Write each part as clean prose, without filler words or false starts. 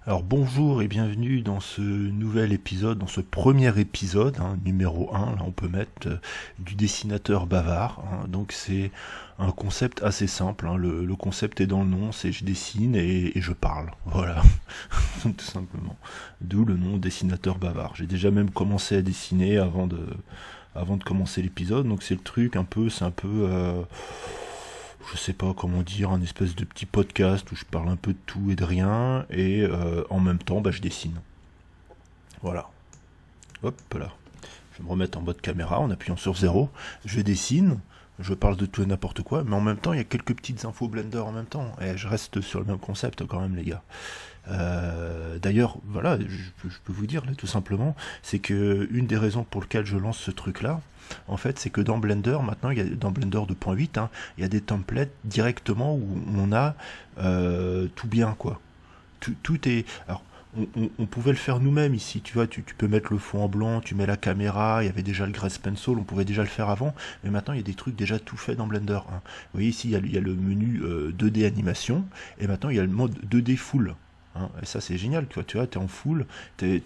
Alors bonjour et bienvenue dans ce nouvel épisode, dans ce premier épisode, numéro 1, là on peut mettre du dessinateur bavard. Donc c'est un concept assez simple, le concept est dans le nom, c'est je dessine et je parle, voilà, tout simplement. D'où le nom dessinateur bavard. J'ai déjà même commencé à dessiner avant de commencer l'épisode, donc c'est le truc un peu, c'est un peu... je sais pas comment dire, un espèce de petit podcast où je parle un peu de tout et de rien, et en même temps, je dessine. Voilà. Hop là. Je vais me remettre en mode caméra en appuyant sur 0. Je dessine, je parle de tout et n'importe quoi, mais en même temps, il y a quelques petites infos Blender en même temps. Et je reste sur le même concept quand même, les gars. D'ailleurs, voilà, je peux vous dire là, tout simplement, c'est que une des raisons pour lesquelles je lance ce truc-là, en fait, c'est que dans Blender, maintenant, dans Blender 2.8, il y a des templates directement où on a tout bien, quoi. Tout est... Alors, on pouvait le faire nous-mêmes ici, tu vois, tu peux mettre le fond en blanc, tu mets la caméra, il y avait déjà le Grace Pencil, on pouvait déjà le faire avant, mais maintenant il y a des trucs déjà tout faits dans Blender. Vous voyez ici, il y a le menu 2D animation, et maintenant il y a le mode 2D full. Et ça c'est génial, tu vois, t'es en full, t'es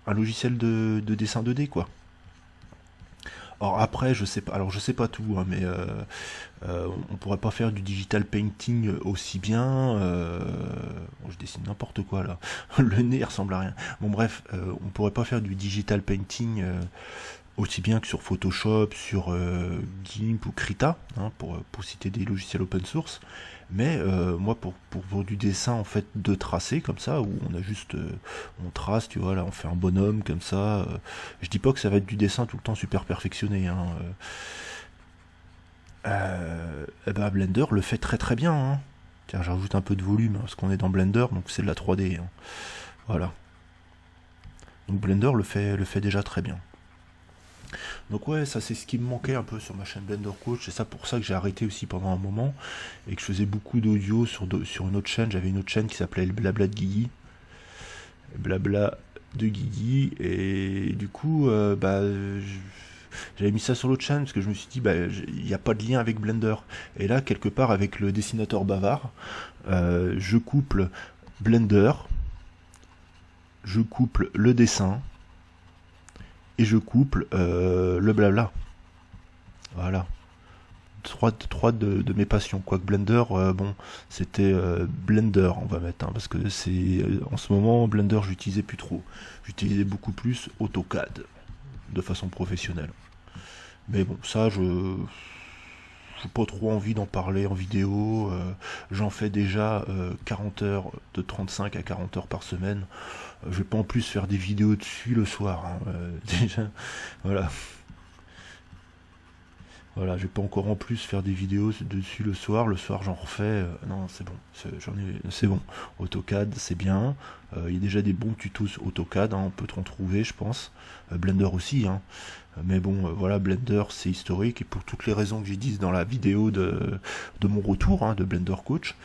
un logiciel de dessin 2D, quoi. Alors après, je sais pas tout, mais on pourrait pas faire du digital painting aussi bien. Bon, je dessine n'importe quoi là. Le nez ressemble à rien. Bon bref, on pourrait pas faire du digital painting aussi bien que sur Photoshop, sur GIMP ou Krita, pour citer des logiciels open source. Mais moi, pour du dessin en fait de tracé comme ça, où on a juste, on trace, tu vois, là, on fait un bonhomme comme ça. Je dis pas que ça va être du dessin tout le temps super perfectionné. Eh ben Blender le fait très très bien. Tiens, j'ajoute un peu de volume parce qu'on est dans Blender, donc c'est de la 3D. Voilà. Donc Blender le fait déjà très bien. Donc ouais, ça c'est ce qui me manquait un peu sur ma chaîne Blender Coach. C'est ça pour ça que j'ai arrêté aussi pendant un moment et que je faisais beaucoup d'audio sur une autre chaîne. J'avais une autre chaîne qui s'appelait le Blabla de Guigui. Blabla de Guigui. Et du coup, j'avais mis ça sur l'autre chaîne parce que je me suis dit, il n'y a pas de lien avec Blender. Et là, quelque part, avec le dessinateur bavard, je couple Blender, je couple le dessin et je couple le blabla. Voilà. Trois de mes passions. Quoique Blender, bon, c'était Blender, on va mettre, parce que c'est en ce moment Blender, j'utilisais plus trop. J'utilisais beaucoup plus AutoCAD de façon professionnelle. Mais bon, ça, je n'ai pas trop envie d'en parler en vidéo. J'en fais déjà 40 heures, de 35 à 40 heures par semaine. Je vais pas en plus faire des vidéos dessus le soir. Déjà, voilà. Voilà, je vais pas encore en plus faire des vidéos dessus le soir. Le soir, j'en refais. Non, c'est bon. C'est bon. AutoCAD, c'est bien. Il y a déjà des bons tutos AutoCAD. On peut en trouver, je pense. Blender aussi. Mais bon, voilà, Blender, c'est historique. Et pour toutes les raisons que j'ai dites dans la vidéo de mon retour, de Blender Coach,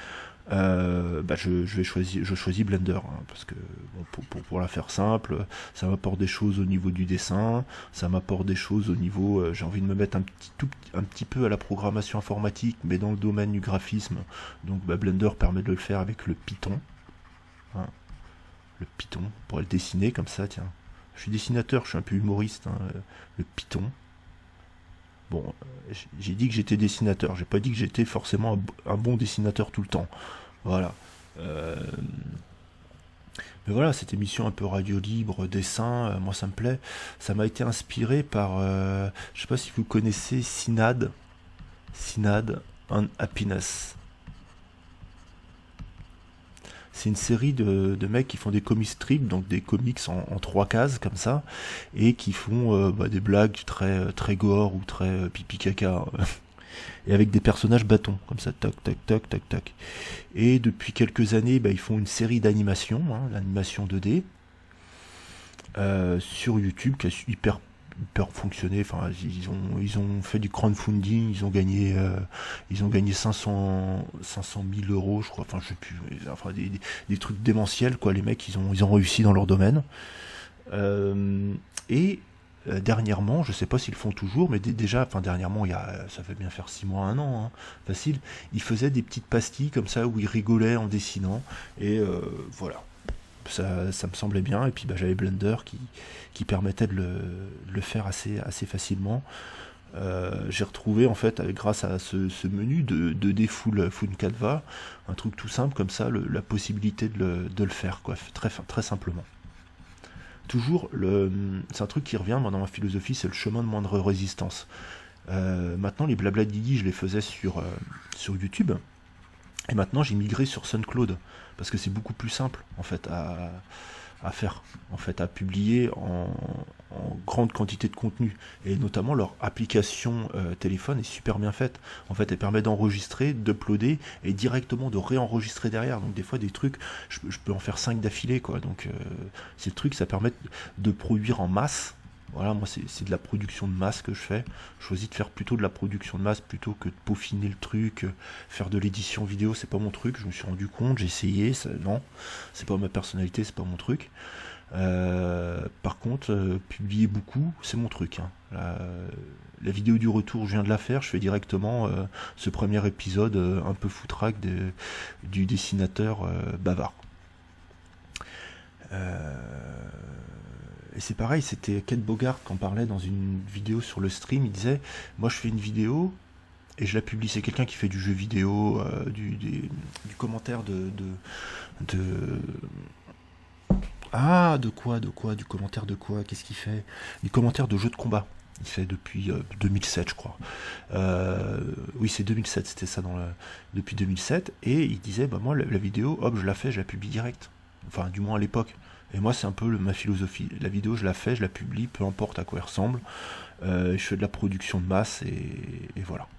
je choisis Blender, parce que bon, pour la faire simple, ça m'apporte des choses au niveau du dessin, ça m'apporte des choses au niveau, j'ai envie de me mettre un petit peu à la programmation informatique, mais dans le domaine du graphisme. Donc Blender permet de le faire avec le Python, hein, le Python pour le dessiner comme ça. Tiens, je suis dessinateur, je suis un peu humoriste, le Python. Bon, j'ai dit que j'étais dessinateur, j'ai pas dit que j'étais forcément un bon dessinateur tout le temps. Voilà. Euh, mais voilà, cette émission un peu radio libre, dessin, moi ça me plaît. Ça m'a été inspiré par, je sais pas si vous connaissez Synad and Happiness. C'est une série de mecs qui font des comic strips, donc des comics en trois cases comme ça, et qui font des blagues très très gore ou très pipi caca. Et avec des personnages bâtons, comme ça, tac, tac, tac, tac, tac. Et depuis quelques années, ils font une série d'animations, l'animation 2D, sur YouTube, qui a hyper fonctionné. Enfin, ils ont fait du crowdfunding, ils ont gagné 500 000 euros, je crois. Enfin, je sais plus. Enfin, des trucs démentiels, quoi. Les mecs, ils ont réussi dans leur domaine. Et dernièrement, je sais pas s'ils le font toujours, mais déjà, enfin dernièrement, ça fait bien faire 6 mois, un an, hein, facile, ils faisaient des petites pastilles comme ça où ils rigolaient en dessinant, et voilà. Ça me semblait bien, et puis bah, j'avais Blender qui permettait de le faire assez facilement. J'ai retrouvé en fait grâce à ce menu de 2D full Canva, un truc tout simple comme ça, la possibilité de le faire, quoi, très simplement. Toujours, c'est un truc qui revient moi, dans ma philosophie, c'est le chemin de moindre résistance. Maintenant, les blabla de Didi, je les faisais sur YouTube, et maintenant j'ai migré sur SoundCloud, parce que c'est beaucoup plus simple en fait à faire, en fait, à publier en grande quantité de contenu. Et notamment leur application téléphone est super bien faite. En fait, elle permet d'enregistrer, d'uploader et directement de réenregistrer derrière. Donc des fois des trucs, je peux en faire 5 d'affilée, quoi. Donc ces trucs, ça permet de produire en masse. Voilà, moi c'est de la production de masse que je fais. Je choisis de faire plutôt de la production de masse plutôt que de peaufiner le truc, faire de l'édition vidéo, c'est pas mon truc. Je me suis rendu compte, j'ai essayé, non, c'est pas ma personnalité, c'est pas mon truc. Par contre, publier beaucoup, c'est mon truc, hein. La vidéo du retour, je viens de la faire, je fais directement ce premier épisode un peu foutraque du dessinateur bavard. Et c'est pareil, c'était Ken Bogart qui en parlait dans une vidéo sur le stream. Il disait, moi je fais une vidéo et je la publie. C'est quelqu'un qui fait du jeu vidéo, du commentaire Ah, de quoi, du commentaire de quoi, qu'est-ce qu'il fait? Du commentaire de jeux de combat. Il fait depuis 2007, je crois. Oui, c'est 2007, c'était ça depuis 2007. Et il disait, bah moi la vidéo, hop, je la fais, je la publie direct. Enfin, du moins à l'époque. Et moi, c'est un peu ma philosophie. La vidéo, je la fais, je la publie, peu importe à quoi elle ressemble. Je fais de la production de masse et voilà.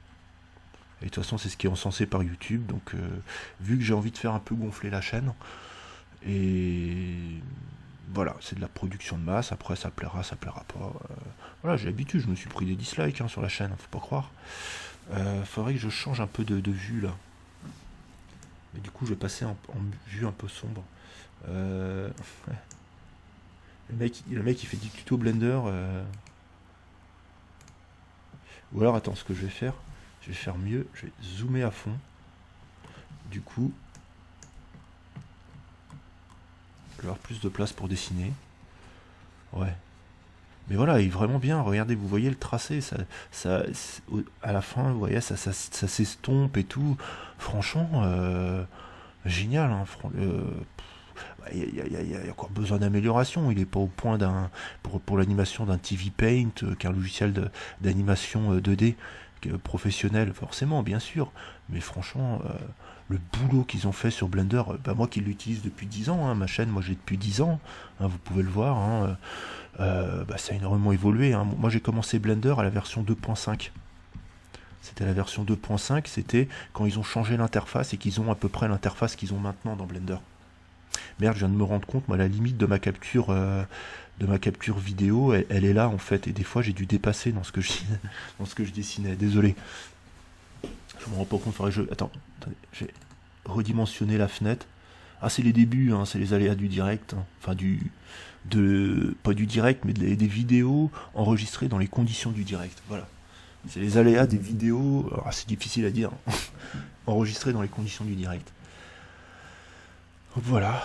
Et de toute façon, c'est ce qui est encensé par YouTube. Donc, vu que j'ai envie de faire un peu gonfler la chaîne, et voilà, c'est de la production de masse. Après, ça plaira, ça plaira pas. Voilà, j'ai l'habitude, je me suis pris des dislikes hein, sur la chaîne, faut pas croire. Faudrait que je change un peu de vue là. Mais du coup, je vais passer en vue un peu sombre. Le mec il fait du tuto Blender. Ou alors attends, ce que je vais faire mieux, je vais zoomer à fond. Du coup, je vais avoir plus de place pour dessiner. Ouais. Mais voilà, il est vraiment bien. Regardez, vous voyez le tracé, à la fin, vous voyez, ça s'estompe et tout. Franchement, génial. Hein, il y a encore besoin d'amélioration. Il n'est pas au point pour l'animation d'un TV Paint, qui est un logiciel d'animation 2D professionnel, forcément, bien sûr. Mais franchement, le boulot qu'ils ont fait sur Blender, bah moi qui l'utilise depuis 10 ans, hein, ma chaîne, moi j'ai depuis 10 ans, hein, vous pouvez le voir, hein, bah, ça a énormément évolué. Hein. Moi j'ai commencé Blender à la version 2.5. C'était la version 2.5, c'était quand ils ont changé l'interface et qu'ils ont à peu près l'interface qu'ils ont maintenant dans Blender. Merde, je viens de me rendre compte, moi la limite de ma capture vidéo, elle est là en fait, et des fois j'ai dû dépasser dans ce que je dessinais. Désolé. Je me rends pas compte, attends, j'ai redimensionné la fenêtre. Ah, c'est les débuts, hein, c'est les aléas du direct, hein. Enfin pas du direct, mais des vidéos enregistrées dans les conditions du direct. Voilà. C'est les aléas des vidéos, c'est difficile à dire, enregistrées dans les conditions du direct. Donc voilà,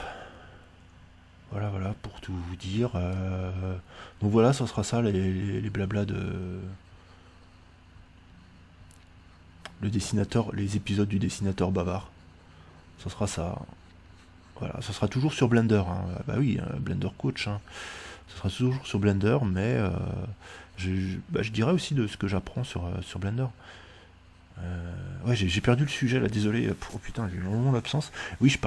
pour tout vous dire. Donc voilà, ça sera ça, les blablas le dessinateur, les épisodes du dessinateur bavard. Ça sera ça. Voilà, ça sera toujours sur Blender. Hein. Bah oui, Blender Coach. Hein. Ça sera toujours sur Blender, mais je dirais aussi de ce que j'apprends sur Blender. Ouais, j'ai perdu le sujet là, désolé. Oh putain, j'ai eu vraiment l'absence. Oui,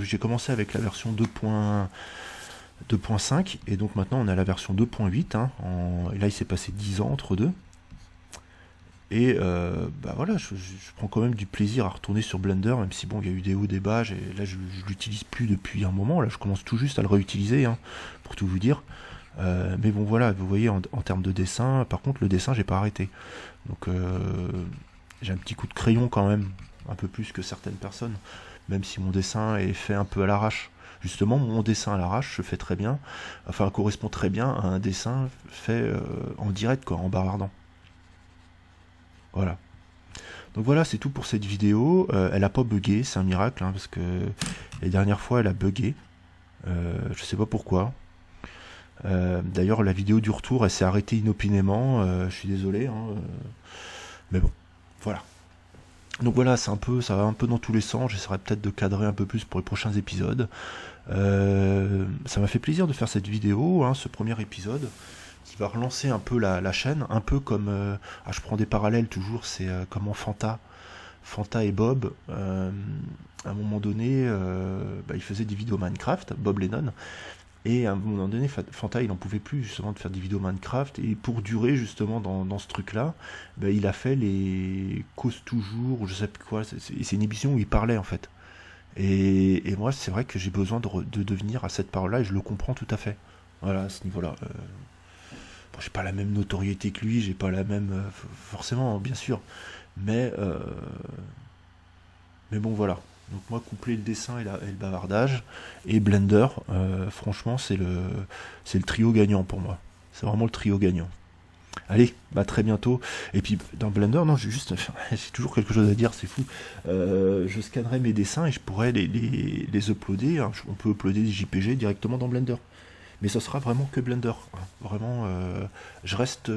j'ai commencé avec la version 2.5 et donc maintenant on a la version 2.8. Hein, et là, il s'est passé 10 ans entre deux. Et bah voilà, je prends quand même du plaisir à retourner sur Blender, même si bon, il y a eu des hauts, des bas. Là, je l'utilise plus depuis un moment. Là, je commence tout juste à le réutiliser, hein, pour tout vous dire. Mais bon, voilà, vous voyez, en termes de dessin, par contre, le dessin, j'ai pas arrêté. Donc, j'ai un petit coup de crayon quand même, un peu plus que certaines personnes, même si mon dessin est fait un peu à l'arrache. justement mon dessin à l'arrache se fait très bien, enfin correspond très bien à un dessin fait en direct, quoi, en bavardant. Voilà. Donc voilà, c'est tout pour cette vidéo. Elle a pas bugué, c'est un miracle, hein, parce que les dernières fois elle a bugué. Je sais pas pourquoi. D'ailleurs, la vidéo du retour, elle s'est arrêtée inopinément. Je suis désolé, hein, mais bon, voilà. Donc voilà, ça va un peu dans tous les sens. J'essaierai peut-être de cadrer un peu plus pour les prochains épisodes. Ça m'a fait plaisir de faire cette vidéo, hein, ce premier épisode, qui va relancer un peu la chaîne, un peu comme... je prends des parallèles toujours, c'est comment Fanta et Bob, à un moment donné, ils faisaient des vidéos Minecraft, Bob Lennon, et à un moment donné, Fanta, il n'en pouvait plus justement de faire des vidéos Minecraft, et pour durer justement dans ce truc-là, il a fait les causes toujours, ou je sais plus quoi, c'est une émission où il parlait en fait. Et moi, c'est vrai que j'ai besoin de devenir à cette parole-là, et je le comprends tout à fait. Voilà, à ce niveau-là. Bon, j'ai pas la même notoriété que lui, j'ai pas la même... forcément, bien sûr. Mais, mais bon, voilà. Donc moi, coupler le dessin et le bavardage, et Blender, franchement, c'est le trio gagnant pour moi. C'est vraiment le trio gagnant. Allez, très bientôt. Et puis dans Blender, non, j'ai toujours quelque chose à dire, c'est fou. Je scannerai mes dessins et je pourrais les uploader, hein. On peut uploader des JPG directement dans Blender. Mais ça sera vraiment que Blender, hein. Vraiment, je reste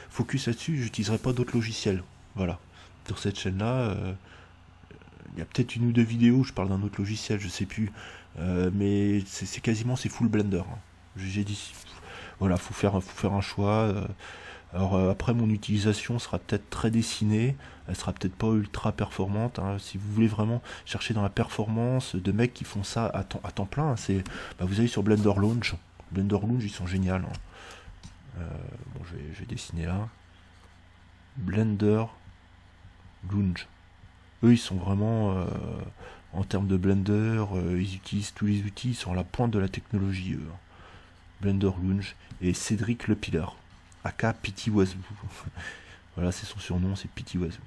focus là-dessus, j'utiliserai pas d'autres logiciels. Voilà. Sur cette chaîne-là, il y a peut-être une ou deux vidéos où je parle d'un autre logiciel, je sais plus. Mais c'est quasiment c'est full Blender, hein. J'ai dit, voilà, faut faire un choix. Alors après, mon utilisation sera peut-être très dessinée, elle sera peut-être pas ultra performante, hein. Si vous voulez vraiment chercher dans la performance de mecs qui font ça à temps plein, hein, vous allez sur Blender Launch. Blender Launch, ils sont géniaux, hein. Bon, je vais dessiner là. Blender Launch. Eux, ils sont vraiment, en termes de Blender, ils utilisent tous les outils, ils sont à la pointe de la technologie, eux. Blender Launch et Cédric Lepiller, aka Pity Oiseau. Voilà, c'est son surnom, c'est Pity Oiseau.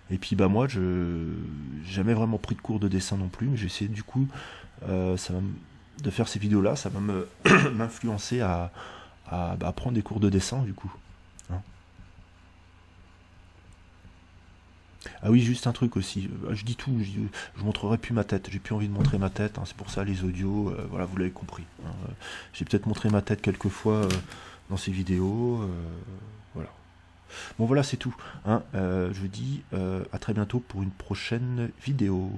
Et puis moi, je j'ai jamais vraiment pris de cours de dessin non plus, mais j'ai essayé du coup de faire ces vidéos-là, ça va m'influencer à prendre des cours de dessin du coup. Hein. Ah oui, juste un truc aussi, je dis tout, je montrerai plus ma tête, j'ai plus envie de montrer ma tête, hein, c'est pour ça les audios, voilà, vous l'avez compris. Hein. J'ai peut-être montré ma tête quelques fois dans ces vidéos, voilà. Bon voilà, c'est tout. Hein. Je vous dis à très bientôt pour une prochaine vidéo.